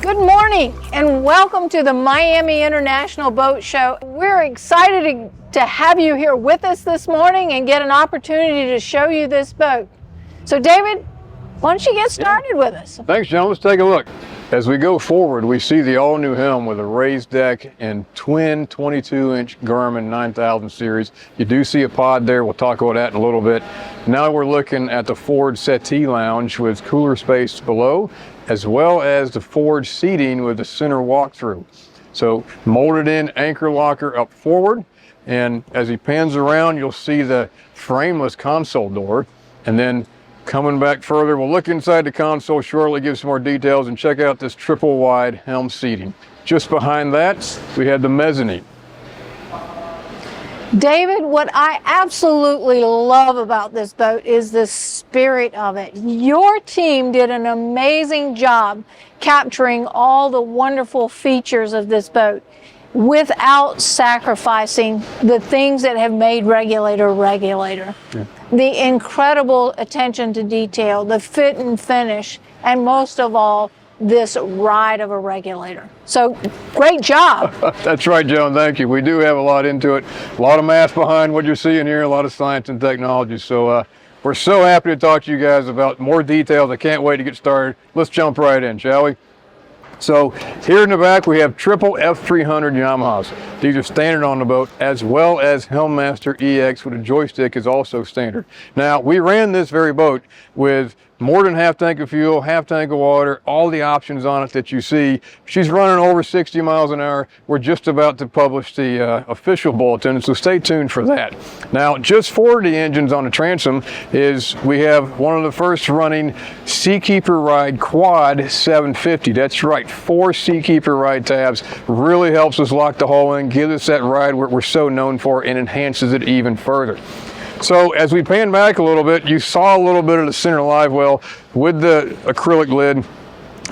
Good morning and welcome to the Miami International Boat Show. We're excited to have you here with us this morning and get an opportunity to show you this boat. So David, why don't you get started with us? Thanks, Joan. Let's take a look. As we go forward, we see the all-new Helm with a raised deck and twin 22-inch Garmin 9000 series. You do see a pod there. We'll talk about that in a little bit. Now we're looking at the forward settee lounge with cooler space below, as well as the forward seating with the center walkthrough. So molded in anchor locker up forward, and as he pans around, you'll see the frameless console door. And then coming back further, we'll look inside the console shortly, give some more details, and check out this triple wide Helm seating. Just behind that, we have the mezzanine. David, what I absolutely love about this boat is the spirit of it. Your team did an amazing job capturing all the wonderful features of this boat without sacrificing the things that have made Regulator Regulator. Yeah. The incredible attention to detail, the fit and finish, and most of all, this ride of a Regulator. So great job. That's right, Joan. Thank you. We do have a lot into it. A lot of math behind what you're seeing here, a lot of science and technology. So we're so happy to talk to you guys about more details. I can't wait to get started. Let's jump right in, shall we? So here in the back, we have triple F300 Yamahas. These are standard on the boat, as well as Helmmaster EX with a joystick is also standard. Now, we ran this very boat with more than half tank of fuel, half tank of water, all the options on it that you see. She's running over 60 miles an hour. We're just about to publish the official bulletin, so stay tuned for that. Now, just for the engines on the Transom is we have one of the first running Seakeeper Ride Quad 750. That's right, 4 Seakeeper Ride tabs. Really helps us lock the hull in, gives us that ride we're so known for, and enhances it even further. So as we pan back a little bit, you saw a little bit of the center live well with the acrylic lid,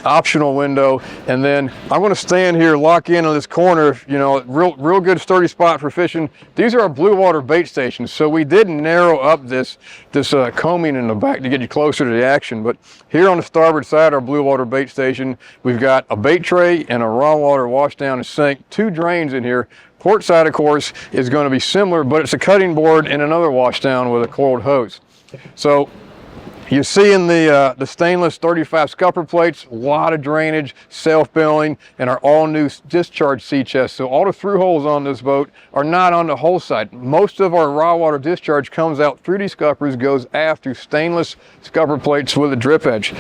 optional window, and then I'm going to stand here, lock in on this corner, you know, real good sturdy spot for fishing. These are our blue water bait stations, so we did narrow up this combing in the back to get you closer to the action. But here on the starboard side, our blue water bait station, we've got a bait tray and a raw water wash down and sink, 2 drains in here. Port side, of course, is going to be similar, but it's a cutting board and another wash down with a coiled hose. So you see in the stainless 35 scupper plates, a lot of drainage, self-billing, and our all-new discharge sea chest. So all the through holes on this boat are not on the hull side. Most of our raw water discharge comes out through these scuppers, goes aft through stainless scupper plates with a drip edge.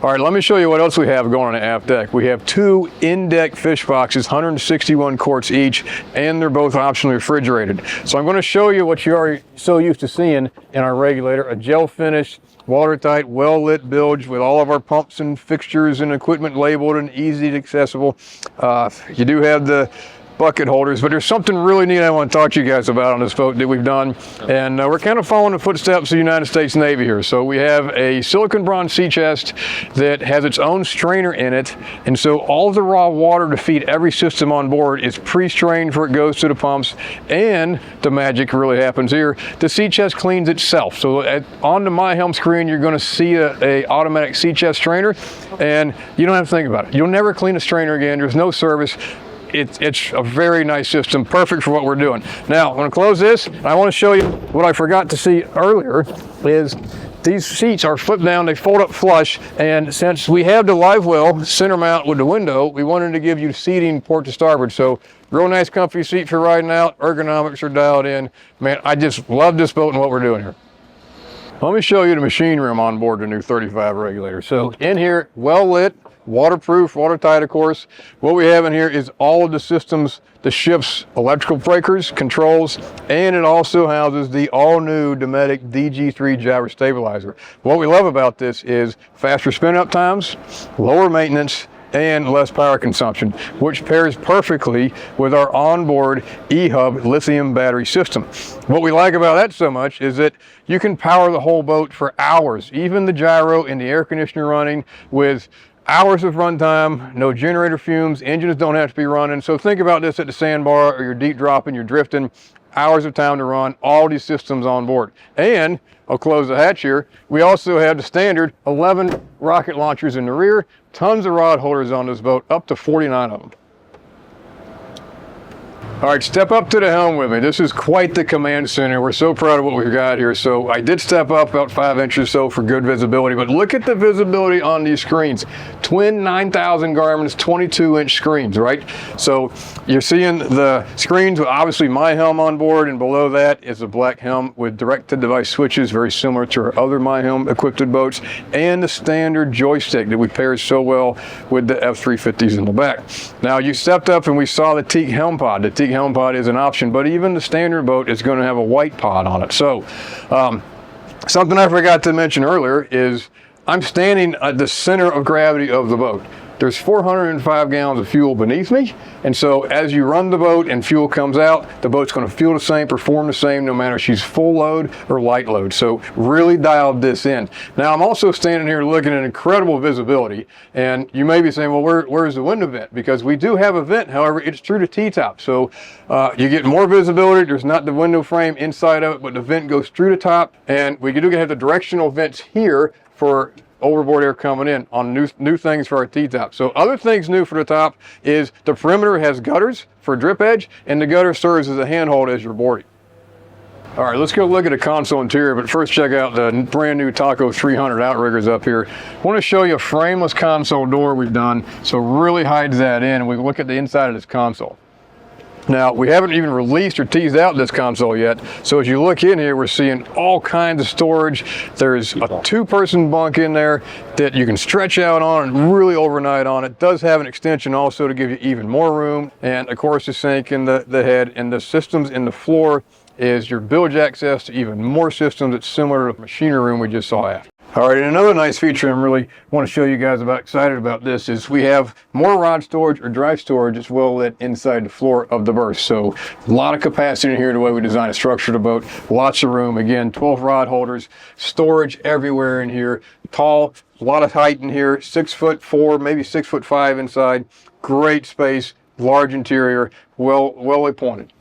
All right, let me show you what else we have going on the aft deck. We have 2 in-deck fish boxes, 161 quarts each, and they're both optionally refrigerated. So I'm going to show you what you're already so used to seeing in our Regulator, a gel-finished, watertight, well-lit bilge with all of our pumps and fixtures and equipment labeled and easy accessible. You do have the bucket holders, but there's something really neat I want to talk to you guys about on this boat that we've done, and we're kind of following the footsteps of the United States Navy here. So we have a silicon bronze sea chest that has its own strainer in it, and so all the raw water to feed every system on board is pre-strained before it goes to the pumps, and the magic really happens here. The sea chest cleans itself. So on the MyHelm screen, you're going to see a automatic sea chest strainer, and you don't have to think about it. You'll never clean a strainer again. There's no service. It's a very nice system, perfect for what we're doing. Now, I'm going to close this. I want to show you what I forgot to see earlier is these seats are flip down, they fold up flush, and since we have the live well center mount with the window, we wanted to give you seating port to starboard. So real nice comfy seat for riding out, ergonomics are dialed in. Man, I just love this boat and what we're doing here. Let me show you the machine room on board the new 35 Regulator. So in here, well lit, waterproof, watertight, of course. What we have in here is all of the systems, the ship's electrical breakers, controls, and it also houses the all-new Dometic DG3 gyro stabilizer. What we love about this is faster spin-up times, lower maintenance, and less power consumption, which pairs perfectly with our onboard eHub lithium battery system. What we like about that so much is that you can power the whole boat for hours, even the gyro and the air conditioner running with hours of runtime, no generator fumes, engines don't have to be running. So think about this at the sandbar or you're deep dropping, you're drifting. hours of time to run all these systems on board. And I'll close the hatch here. We also have the standard 11 rocket launchers in the rear, tons of rod holders on this boat, up to 49 of them. All right, step up to the helm with me. This is quite the command center. We're so proud of what we've got here. So I did step up about 5 inches or so for good visibility, but look at the visibility on these screens. Twin 9000 Garmin's 22-inch screens, right? So you're seeing the screens with obviously MyHelm on board, and below that is a black helm with direct-to-device switches, very similar to our other MyHelm equipped boats, and the standard joystick that we pair so well with the F350s in the back. Now you stepped up and we saw the teak helm pod. The teak helm pod is an option, but even the standard boat is going to have a white pod on it. So something I forgot to mention earlier is I'm standing at the center of gravity of the boat. There's 405 gallons of fuel beneath me, and so as you run the boat and fuel comes out, the boat's going to feel the same, perform the same, no matter if she's full load or light load. So really dialed this in. Now I'm also standing here looking at incredible visibility, and you may be saying, well, where's the window vent? Because we do have a vent, however, it's through the T-top. So you get more visibility. There's not the window frame inside of it, but the vent goes through the top, and we do have the directional vents here for overboard air coming in on new things for our T-top. So other things new for the top is the perimeter has gutters for drip edge, and the gutter serves as a handhold as you're boarding. All right, let's go look at the console interior, but first check out the brand new Taco 300 outriggers up here. I want to show you a frameless console door we've done, so really hides that in, and we look at the inside of this console. Now, we haven't even released or teased out this console yet, so as you look in here, we're seeing all kinds of storage. There's a two-person bunk in there that you can stretch out on and really overnight on. It does have an extension also to give you even more room, and of course the sink in the head, and the systems in the floor is your bilge access to even more systems. It's similar to the machinery room we just saw after. All right, and another nice feature I really want to show you guys excited about this is we have more rod storage or dry storage as well lit inside the floor of the berth. So a lot of capacity in here the way we designed and structured the boat. Lots of room. Again, 12 rod holders, storage everywhere in here. Tall, a lot of height in here, 6'4", maybe 6'5" inside. Great space, large interior, well appointed.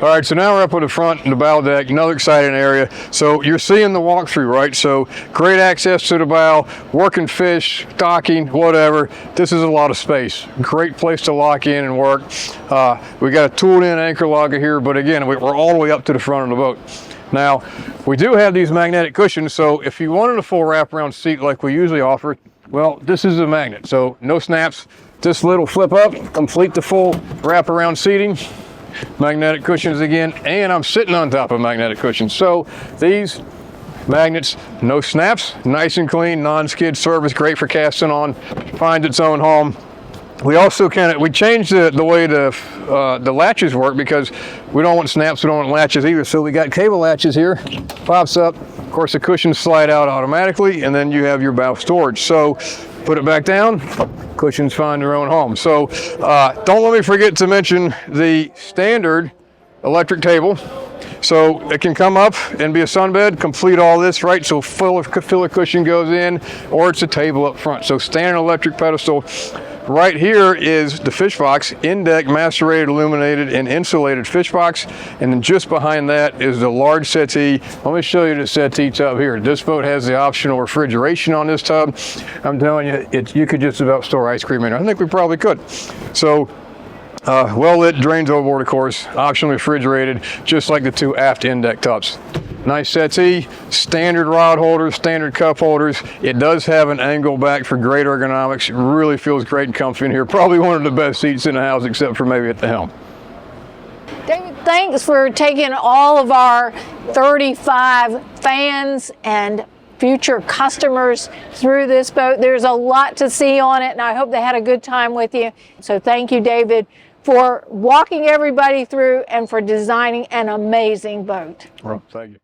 All right, so now we're up on the front and the bow deck, another exciting area. So you're seeing the walkthrough, right? So great access to the bow, working fish, docking, whatever. This is a lot of space. Great place to lock in and work. We got a tooled in anchor logger here, but again, we're all the way up to the front of the boat. Now, we do have these magnetic cushions, so if you wanted a full wraparound seat like we usually offer, well, this is a magnet, so no snaps. This little flip up, complete the full wraparound seating. Magnetic cushions again, and I'm sitting on top of magnetic cushions. So these magnets, no snaps, nice and clean, non-skid surface, great for casting on, finds its own home. We also we changed the way the latches work because we don't want snaps, we don't want latches either. So we got cable latches here, pops up. Of course, the cushions slide out automatically, and then you have your bow storage. So put it back down, cushions find their own home. So don't let me forget to mention the standard electric table. So it can come up and be a sunbed, complete all this, right? So filler cushion goes in, or it's a table up front. So standard electric pedestal. Right here is the fish box, in-deck, macerated, illuminated, and insulated fish box. And then just behind that is the large settee. Let me show you the settee tub here. This boat has the optional refrigeration on this tub. I'm telling you, you could just about store ice cream in there. I think we probably could. So well lit, drains overboard, of course, optionally refrigerated, just like the two aft in-deck tubs. Nice settee, standard rod holders, standard cup holders. It does have an angle back for great ergonomics. It really feels great and comfy in here. Probably one of the best seats in the house, except for maybe at the helm. David, thanks for taking all of our 35 fans and future customers through this boat. There's a lot to see on it, and I hope they had a good time with you. So thank you, David, for walking everybody through and for designing an amazing boat. Well, thank you.